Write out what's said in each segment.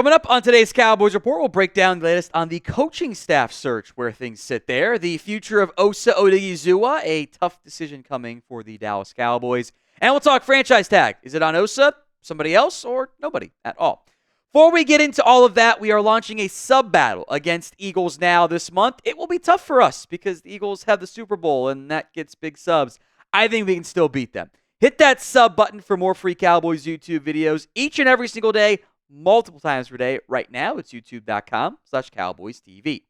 Coming up on today's Cowboys Report, we'll break down the latest on the coaching staff search, where things sit there, the future of Osa Odighizuwa, a tough decision coming for the Dallas Cowboys, and we'll talk franchise tag. Is it on Osa, somebody else, or nobody at all? Before we get into all of that, we are launching a sub-battle against Eagles Now this month. It will be tough for us because the Eagles have the Super Bowl, and that gets big subs. I think we can still beat them. Hit that sub button for more free Cowboys YouTube videos each and every single day, multiple times per day. Right now, it's youtube.com/CowboysTV.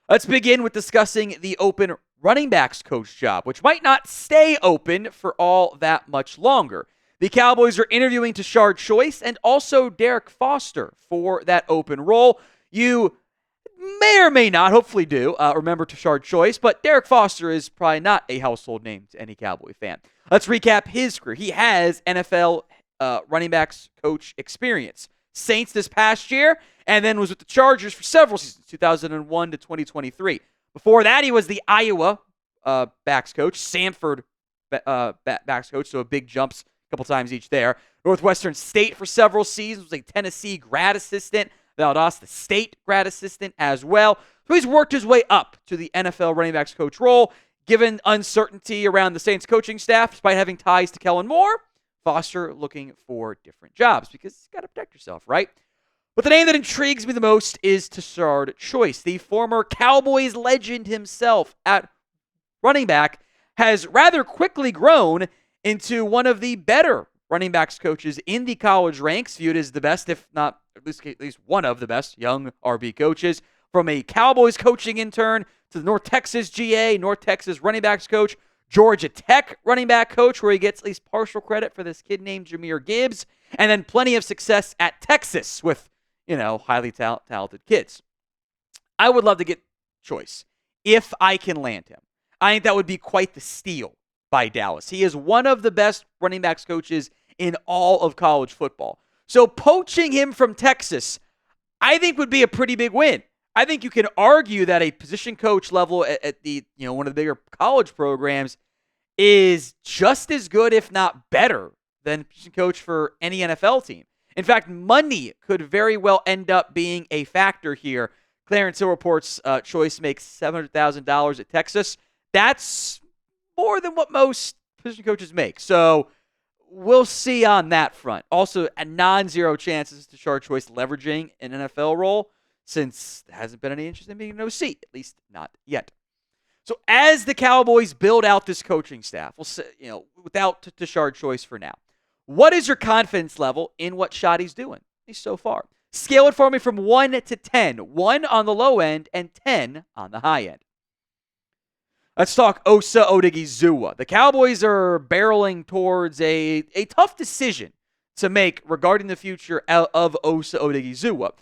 Let's begin with discussing the open running backs coach job, which might not stay open for all that much longer. The Cowboys are interviewing Tashard Choice and also Derrick Foster for that open role. You may or may not, hopefully do, remember Tashard Choice, but Derrick Foster is probably not a household name to any Cowboy fan. Let's recap his career. He has NFL running backs coach experience. Saints this past year, and then was with the Chargers for several seasons, 2001 to 2023. Before that, he was the Iowa backs coach, Sanford backs coach, so big jumps a couple times each there. Northwestern State for several seasons, was a Tennessee grad assistant, Valdosta State grad assistant as well. So he's worked his way up to the NFL running backs coach role. Given uncertainty around the Saints coaching staff, despite having ties to Kellen Moore, Foster looking for different jobs because you've got to protect yourself, right? But the name that intrigues me the most is Tashard Choice. The former Cowboys legend himself at running back has rather quickly grown into one of the better running backs coaches in the college ranks, viewed as the best, if not at least one of the best young RB coaches. From a Cowboys coaching intern to the North Texas GA, North Texas running backs coach, Georgia Tech running back coach, where he gets at least partial credit for this kid named Jahmyr Gibbs, and then plenty of success at Texas with, highly talented kids. I would love to get Choice if I can land him. I think that would be quite the steal by Dallas. He is one of the best running backs coaches in all of college football. So poaching him from Texas, I think would be a pretty big win. I think you can argue that a position coach level at the, one of the bigger college programs is just as good, if not better, than position coach for any NFL team. In fact, money could very well end up being a factor here. Clarence Hill reports Choice makes $700,000 at Texas. That's more than what most position coaches make. So we'll see on that front. Also, a non-zero chances to Tashard Choice leveraging an NFL role, since there hasn't been any interest in being an OC, at least not yet. So as the Cowboys build out this coaching staff, we'll say, without Tashard Choice for now, what is your confidence level in what Schotty's doing, at least so far? Scale it for me from 1 to 10. 1 on the low end and 10 on the high end. Let's talk Osa Odighizuwa. The Cowboys are barreling towards a tough decision to make regarding the future of Osa Odighizuwa.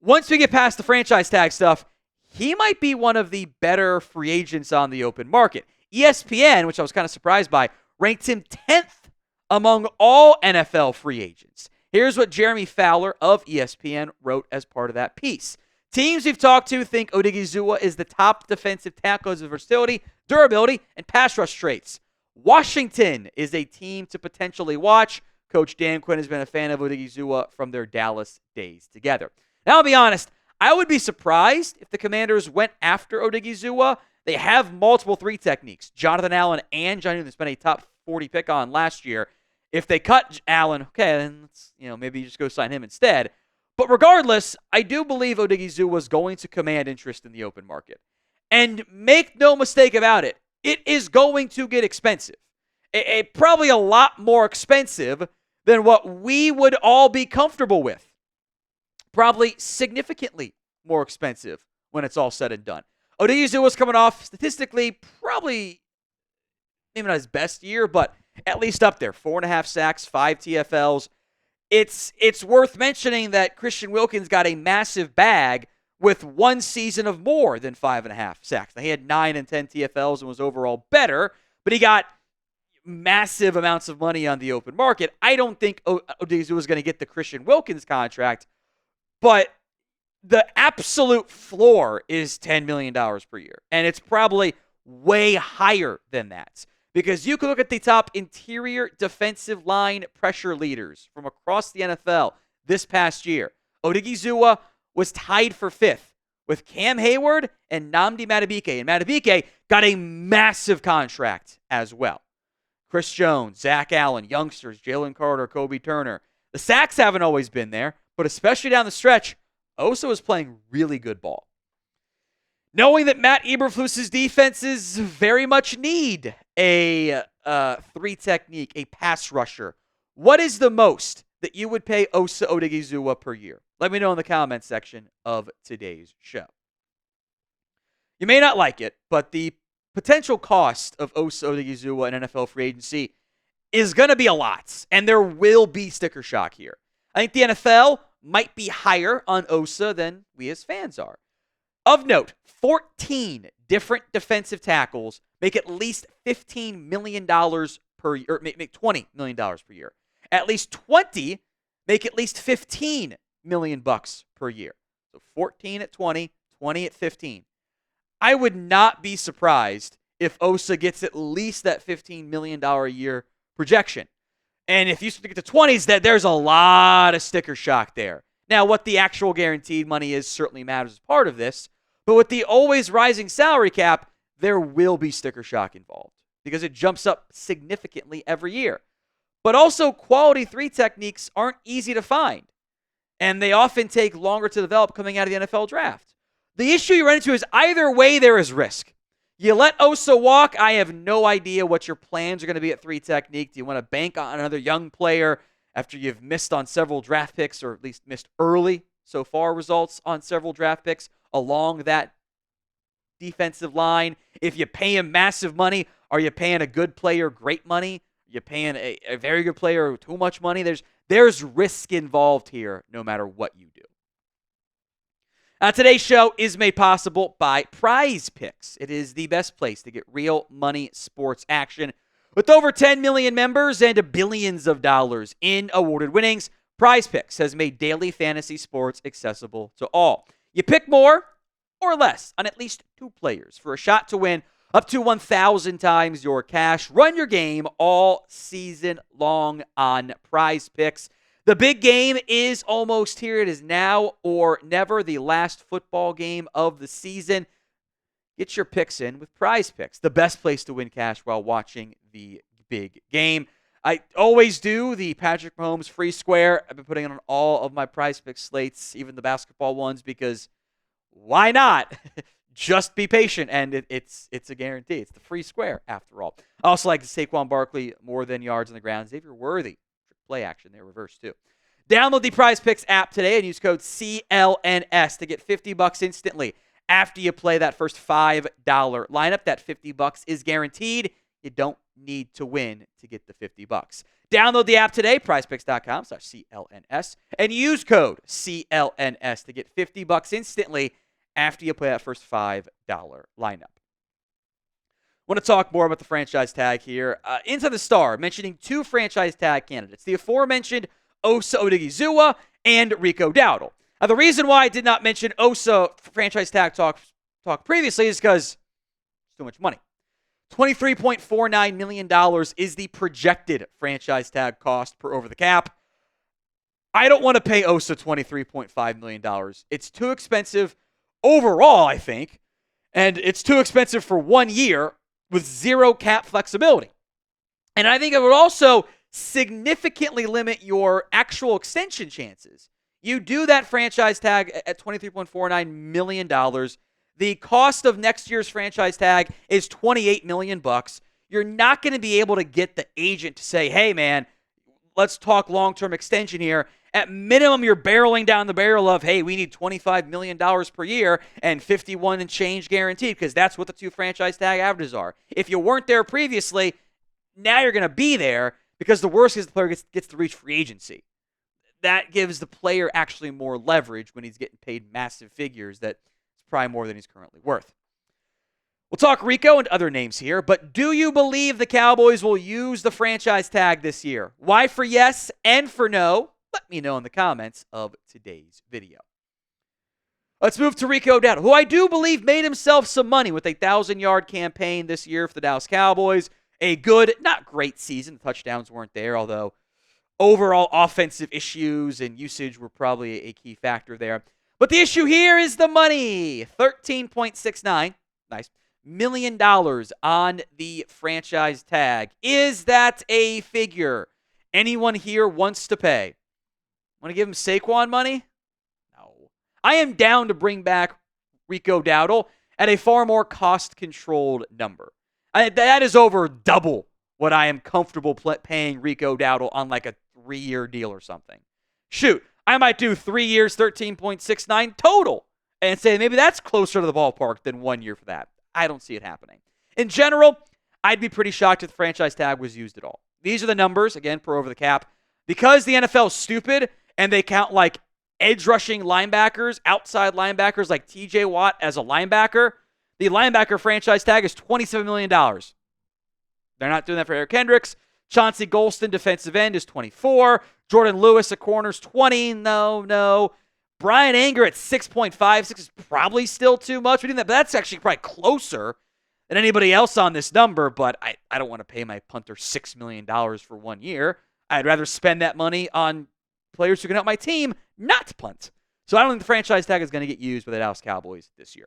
Once we get past the franchise tag stuff, he might be one of the better free agents on the open market. ESPN, which I was kind of surprised by, ranked him 10th among all NFL free agents. Here's what Jeremy Fowler of ESPN wrote as part of that piece. Teams we've talked to think Odighizuwa is the top defensive tackle as versatility, durability, and pass rush traits. Washington is a team to potentially watch. Coach Dan Quinn has been a fan of Odighizuwa from their Dallas days together. Now, I'll be honest, I would be surprised if the Commanders went after Odighizuwa. They have multiple 3 techniques. Jonathan Allen and John Newton spent a top 40 pick on last year. If they cut Allen, okay, then let's, maybe you just go sign him instead. But regardless, I do believe Odighizuwa is going to command interest in the open market. And make no mistake about it, it is going to get expensive. Probably a lot more expensive than what we would all be comfortable with. Probably significantly more expensive when it's all said and done. Odighizuwa was coming off, statistically, probably maybe not his best year, but at least up there. 4.5 sacks, 5 TFLs. It's worth mentioning that Christian Wilkins got a massive bag with 1 season of more than 5.5 sacks. Now, he had 9 and 10 TFLs and was overall better, but he got massive amounts of money on the open market. I don't think Odighizuwa was going to get the Christian Wilkins contract, but the absolute floor is $10 million per year. And it's probably way higher than that. Because you can look at the top interior defensive line pressure leaders from across the NFL this past year. Odighizuwa was tied for 5th with Cam Hayward and Nnamdi Madubuike. And Madubuike got a massive contract as well. Chris Jones, Zach Allen, youngsters, Jalen Carter, Kobe Turner. The sacks haven't always been there, but especially down the stretch, Osa was playing really good ball. Knowing that Matt Eberflus's defenses very much need a 3 technique, a pass rusher, what is the most that you would pay Osa Odighizuwa per year? Let me know in the comments section of today's show. You may not like it, but the potential cost of Osa Odighizuwa in NFL free agency is going to be a lot, and there will be sticker shock here. I think the NFL might be higher on Osa than we as fans are. Of note, 14 different defensive tackles make at least $15 million per year, or make $20 million per year. At least 20 make at least $15 million per year. So 14 at 20, 20 at 15. I would not be surprised if Osa gets at least that $15 million a year projection. And if you get to 20s, that there's a lot of sticker shock there. Now, what the actual guaranteed money is certainly matters as part of this. But with the always rising salary cap, there will be sticker shock involved because it jumps up significantly every year. But also, quality 3 techniques aren't easy to find. And they often take longer to develop coming out of the NFL draft. The issue you run into is either way there is risk. You let Osa walk, I have no idea what your plans are going to be at 3 technique. Do you want to bank on another young player after you've missed on several draft picks, or at least missed early so far results on several draft picks along that defensive line? If you pay him massive money, are you paying a good player great money? Are you paying a very good player too much money? There's risk involved here no matter what you do. Today's show is made possible by PrizePicks. It is the best place to get real money sports action. With over 10 million members and billions of dollars in awarded winnings, PrizePicks has made daily fantasy sports accessible to all. You pick more or less on at least 2 players for a shot to win up to 1,000 times your cash. Run your game all season long on PrizePicks. The big game is almost here. It is now or never, the last football game of the season. Get your picks in with PrizePicks, the best place to win cash while watching the big game. I always do the Patrick Mahomes free square. I've been putting it on all of my PrizePicks slates, even the basketball ones, because why not? Just be patient, and it's a guarantee. It's the free square, after all. I also like the Saquon Barkley more than yards on the ground. Xavier Worthy. Play action there, reverse too. Download the PrizePicks app today and use code CLNS to get $50 instantly after you play that first $5 lineup. That $50 is guaranteed. You don't need to win to get the $50. Download the app today, prizepicks.com/CLNS, and use code CLNS to get $50 instantly after you play that first $5 lineup. I want to talk more about the franchise tag here. Into the Star, mentioning 2 franchise tag candidates, the aforementioned Osa Odighizuwa and Rico Dowdle. Now, the reason why I did not mention Osa franchise tag talk previously is because it's too much money. $23.49 million is the projected franchise tag cost per over the cap. I don't want to pay Osa $23.5 million. It's too expensive overall, I think, and it's too expensive for 1 year with 0 cap flexibility. And I think it would also significantly limit your actual extension chances. You do that franchise tag at $23.49 million. The cost of next year's franchise tag is $28 million. You're not going to be able to get the agent to say, hey, man, let's talk long-term extension here. At minimum, you're barreling down the barrel of, hey, we need $25 million per year and 51 and change guaranteed, because that's what the 2 franchise tag averages are. If you weren't there previously, now you're going to be there, because the worst is the player gets to reach free agency. That gives the player actually more leverage when he's getting paid massive figures that it's probably more than he's currently worth. We'll talk Rico and other names here, but do you believe the Cowboys will use the franchise tag this year? Why for yes and for no? Let me know in the comments of today's video. Let's move to Rico Dowdle, who I do believe made himself some money with a 1,000-yard campaign this year for the Dallas Cowboys. A good, not great season. The touchdowns weren't there, although overall offensive issues and usage were probably a key factor there. But the issue here is the money. $13.69 million on the franchise tag. Is that a figure anyone here wants to pay? Want to give him Saquon money? No. I am down to bring back Rico Dowdle at a far more cost-controlled number. That is over double what I am comfortable paying Rico Dowdle on like a 3-year deal or something. Shoot, I might do 3 years, 13.69 total, and say maybe that's closer to the ballpark than 1 year for that. I don't see it happening. In general, I'd be pretty shocked if the franchise tag was used at all. These are the numbers, again, per over the cap. Because the NFL is stupid and they count like edge rushing linebackers, outside linebackers like TJ Watt as a linebacker, the linebacker franchise tag is $27 million. They're not doing that for Eric Hendricks. Chauncey Golston, defensive end, is 24. Jordan Lewis at corners, 20. No. Brian Anger at 6.56 is probably still too much. We did that, but that's actually probably closer than anybody else on this number. But I don't want to pay my punter $6 million for 1 year. I'd rather spend that money on players who can help my team not punt. So I don't think the franchise tag is going to get used by the Dallas Cowboys this year.